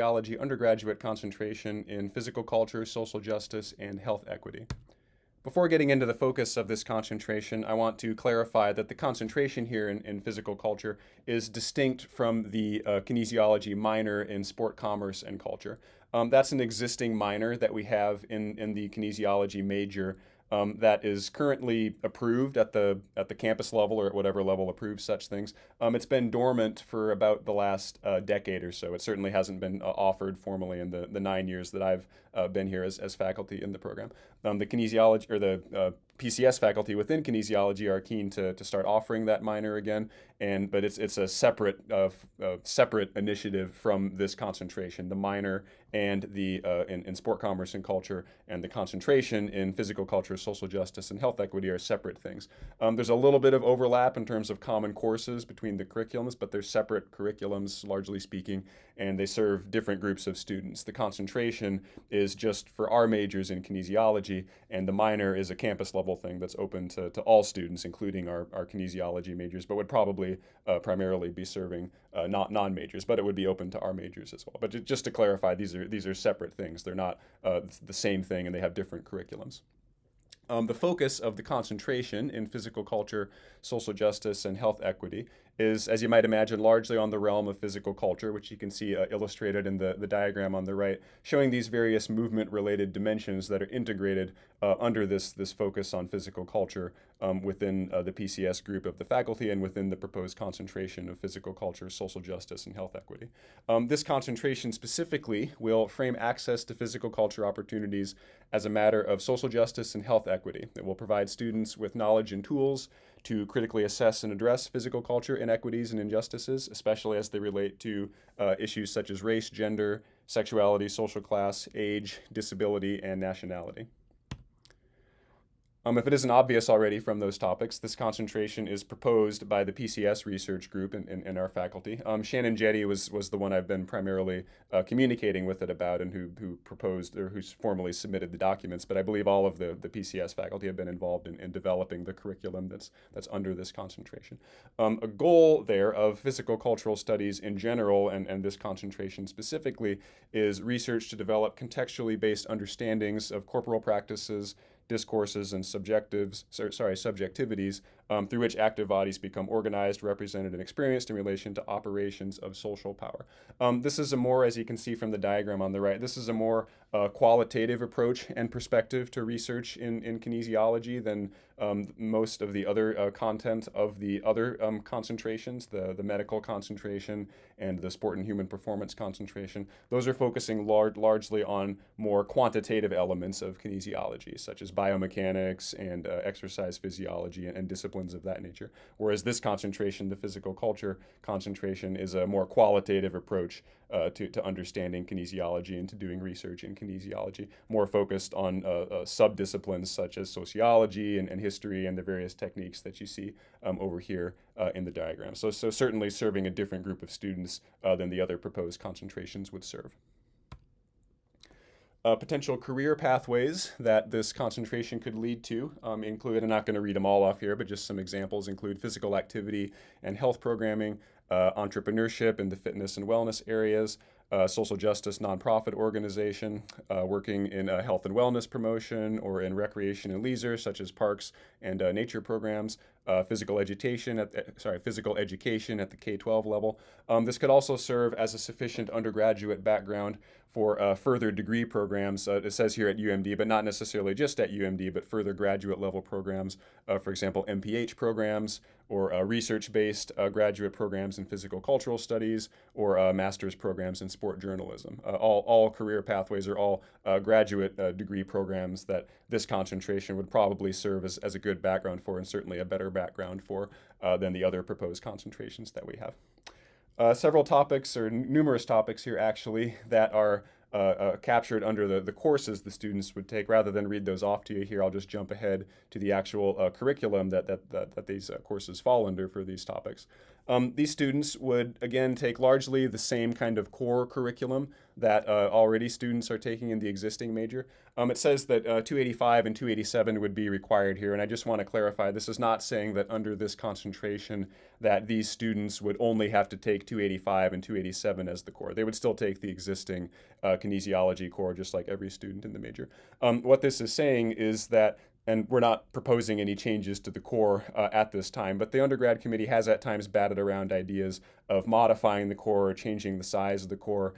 Biology undergraduate concentration in physical culture, social justice, and health equity. Before getting into the focus of this concentration, I want to clarify that the concentration here in physical culture is distinct from the kinesiology minor in sport, commerce, and culture. That's an existing minor that we have in the kinesiology major that is currently approved at the campus level or at whatever level approves such things. It's been dormant for about the last decade or so. It certainly hasn't been offered formally in the 9 years that I've been here as faculty in the program. The kinesiology or the PCS faculty within kinesiology are keen to start offering that minor again, but it's a separate initiative from this concentration. The minor and the in sport, commerce, and culture, and the concentration in physical culture, social justice, and health equity are separate things. There's a little bit of overlap in terms of common courses between the curriculums, but they're separate curriculums, largely speaking, and they serve different groups of students. The concentration is just for our majors in kinesiology, and the minor is a campus level thing that's open to all students, including our kinesiology majors, but would probably primarily be serving not non-majors, but it would be open to our majors as well. But just to clarify, these are separate things. They're not the same thing, and they have different curriculums. The focus of the concentration in physical culture, social justice, and health equity is, as you might imagine, largely on the realm of physical culture, which you can see illustrated in the diagram on the right, showing these various movement-related dimensions that are integrated under this focus on physical culture within the PCS group of the faculty and within the proposed concentration of physical culture, social justice, and health equity. This concentration specifically will frame access to physical culture opportunities as a matter of social justice and health equity. It will provide students with knowledge and tools to critically assess and address physical culture inequities and injustices, especially as they relate to issues such as race, gender, sexuality, social class, age, disability, and nationality. If it isn't obvious already from those topics, this concentration is proposed by the PCS research group in our faculty. Shannon Jetty was the one I've been primarily communicating with it about and who proposed or who's formally submitted the documents, but I believe all of the PCS faculty have been involved in developing the curriculum that's under this concentration. A goal there of physical cultural studies in general and this concentration specifically is research to develop contextually based understandings of corporal practices, discourses, and subjectivities through which active bodies become organized, represented, and experienced in relation to operations of social power. This is a more, as you can see from the diagram on the right, this is a more qualitative approach and perspective to research in kinesiology than most of the other content of the other concentrations, the medical concentration and the sport and human performance concentration. Those are focusing largely on more quantitative elements of kinesiology, such as biomechanics and exercise physiology and disciplines of that nature. Whereas this concentration, the physical culture concentration, is a more qualitative approach to understanding kinesiology and to doing research in kinesiology, more focused on subdisciplines such as sociology and history and the various techniques that you see over here in the diagram. So certainly serving a different group of students than the other proposed concentrations would serve. Potential career pathways that this concentration could lead to include, I'm not going to read them all off here, but just some examples include physical activity and health programming, entrepreneurship in the fitness and wellness areas, social justice nonprofit organization, working in health and wellness promotion or in recreation and leisure, such as parks and nature programs, physical education at the K-12 level. This could also serve as a sufficient undergraduate background for further degree programs. It says here at UMD, but not necessarily just at UMD, but further graduate level programs, for example, MPH programs or research-based graduate programs in physical cultural studies or master's programs in sport journalism. All career pathways are all graduate degree programs that this concentration would probably serve as a good background for, and certainly a better background for than the other proposed concentrations that we have. Several topics, or numerous topics here actually, that are captured under the courses the students would take. Rather than read those off to you here, I'll just jump ahead to the actual curriculum that these courses fall under for these topics. These students would, again, take largely the same kind of core curriculum that already students are taking in the existing major. It says that 285 and 287 would be required here, and I just want to clarify, this is not saying that under this concentration that these students would only have to take 285 and 287 as the core. They would still take the existing kinesiology core, just like every student in the major. What this is saying is that, and we're not proposing any changes to the core at this time, but the undergrad committee has at times batted around ideas of modifying the core or changing the size of the core.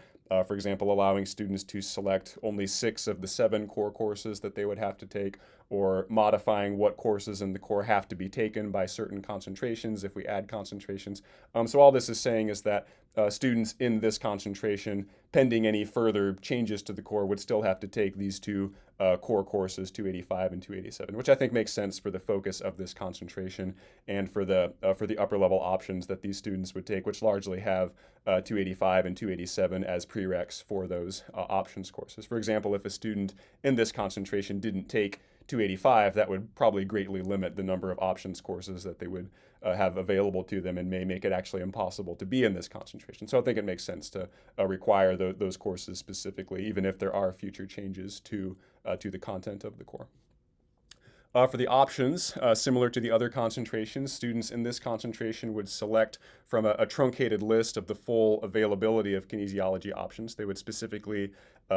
For example, allowing students to select only 6 of the 7 core courses that they would have to take, or modifying what courses in the core have to be taken by certain concentrations if we add concentrations. So all this is saying is that students in this concentration, pending any further changes to the core, would still have to take these 2 core courses, 285 and 287, which I think makes sense for the focus of this concentration and for the upper level options that these students would take, which largely have 285 and 287 as prereqs for those options courses. For example, if a student in this concentration didn't take 285, that would probably greatly limit the number of options courses that they would have available to them and may make it actually impossible to be in this concentration. So I think it makes sense to require those courses specifically, even if there are future changes to the content of the core. For the options, similar to the other concentrations, students in this concentration would select from a truncated list of the full availability of kinesiology options. They would specifically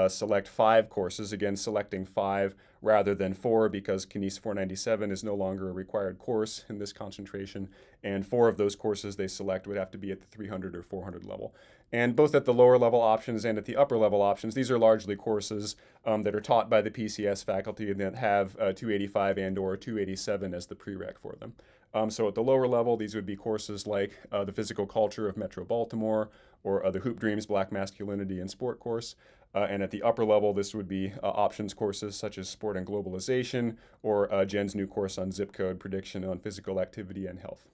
select 5 courses, again selecting 5 rather than 4 because KNES 497 is no longer a required course in this concentration, and 4 of those courses they select would have to be at the 300 or 400 level. And both at the lower level options and at the upper level options, these are largely courses that are taught by the PCS faculty and that have 285 and or 287 as the prereq for them. So at the lower level, these would be courses like the physical culture of Metro Baltimore, or the Hoop Dreams Black Masculinity and Sport course. And at the upper level, this would be options courses such as Sport and Globalization, or Jen's new course on zip code prediction on physical activity and health.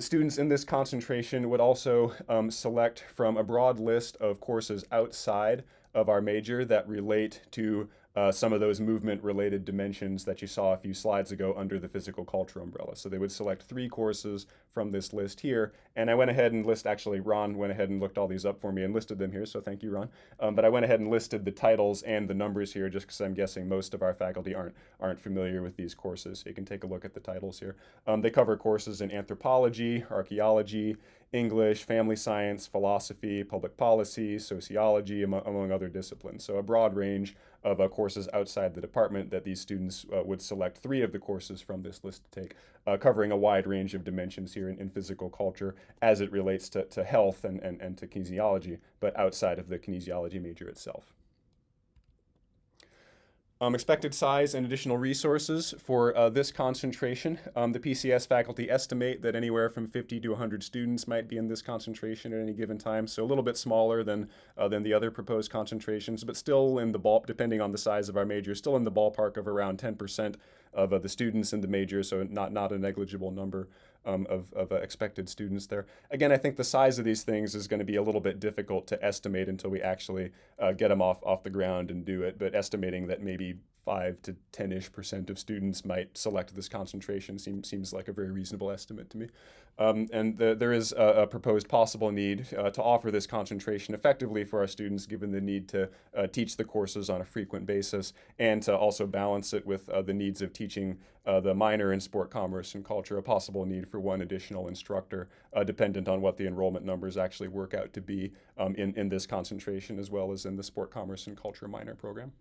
Students in this concentration would also select from a broad list of courses outside of our major that relate to some of those movement-related dimensions that you saw a few slides ago under the physical culture umbrella. So they would select 3 courses from this list here, and I went ahead and actually Ron went ahead and looked all these up for me and listed them here, so thank you, Ron. But I went ahead and listed the titles and the numbers here just because I'm guessing most of our faculty aren't familiar with these courses, so you can take a look at the titles here. They cover courses in anthropology, archaeology, English, family science, philosophy, public policy, sociology, among other disciplines. So a broad range of courses outside the department that these students would select 3 of the courses from this list to take, covering a wide range of dimensions here in physical culture as it relates to health and to kinesiology, but outside of the kinesiology major itself. Expected size and additional resources for this concentration. The PCS faculty estimate that anywhere from 50 to 100 students might be in this concentration at any given time, so a little bit smaller than the other proposed concentrations, but still in the depending on the size of our major, still in the ballpark of around 10% of the students in the major, so not a negligible number of expected students there. Again, I think the size of these things is going to be a little bit difficult to estimate until we actually get them off the ground and do it, but estimating that maybe 5 to 10-ish% of students might select this concentration seems like a very reasonable estimate to me. And there is a proposed possible need to offer this concentration effectively for our students, given the need to teach the courses on a frequent basis and to also balance it with the needs of teaching the minor in sport, commerce, and culture, a possible need for 1 additional instructor, dependent on what the enrollment numbers actually work out to be in this concentration, as well as in the sport, commerce, and culture minor program.